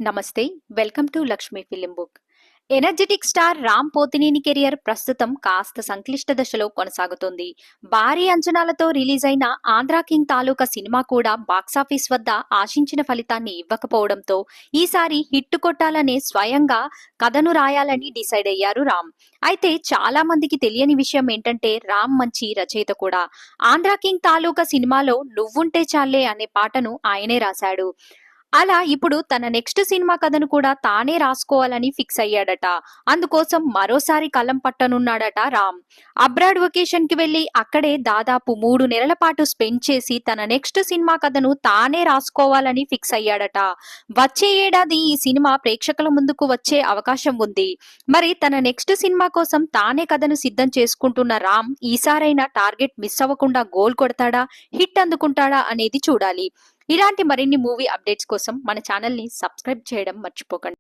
నమస్తే. Welcome to Lakshmi film book. Energetic star Ram Pothineni career ప్రస్తుతం కాస్త సంక్లిష్ట దశలో కొనసాగుతోంది. భారీ అంచనాలతో రిలీజ్ అయిన ఆంధ్రా కింగ్ తాలూకా సినిమా కూడా బాక్సాఫీస్ వద్ద ఆశించిన ఫలితాన్ని ఇవ్వకపోవడంతో ఈసారి హిట్ కొట్టాలనే స్వయంగా కథను రాయాలని డిసైడ్ అయ్యారు రామ్. అయితే చాలా మందికి తెలియని విషయం ఏంటంటే రామ్ మంచి రచయిత కూడా. ఆంధ్రా కింగ్ తాలూకా సినిమాలో నువ్వుంటే చాలే అనే పాటను ఆయనే రాశాడు. అలా ఇప్పుడు తన నెక్స్ట్ సినిమా కథను కూడా తానే రాసుకోవాలని ఫిక్స్ అయ్యాడట. అందుకోసం మరోసారి కలం పట్టనున్నాడట రామ్. అబ్రాడ్ వొకేషన్ కి వెళ్లి అక్కడే దాదాపు 3 నెలల పాటు స్పెండ్ చేసి తన నెక్స్ట్ సినిమా కథను తానే రాసుకోవాలని ఫిక్స్ అయ్యాడట. వచ్చే ఏడాది ఈ సినిమా ప్రేక్షకుల ముందుకు వచ్చే అవకాశం ఉంది. మరి తన నెక్స్ట్ సినిమా కోసం తానే కథను సిద్ధం చేసుకుంటున్న రామ్ ఈసారైనా టార్గెట్ మిస్ అవ్వకుండా గోల్ కొడతాడా, హిట్ అందుకుంటాడా అనేది చూడాలి. ఇలాంటి మరిన్ని మూవీ అప్డేట్స్ కోసం మన ఛానల్ ని సబ్స్క్రైబ్ చేయడం మర్చిపోకండి.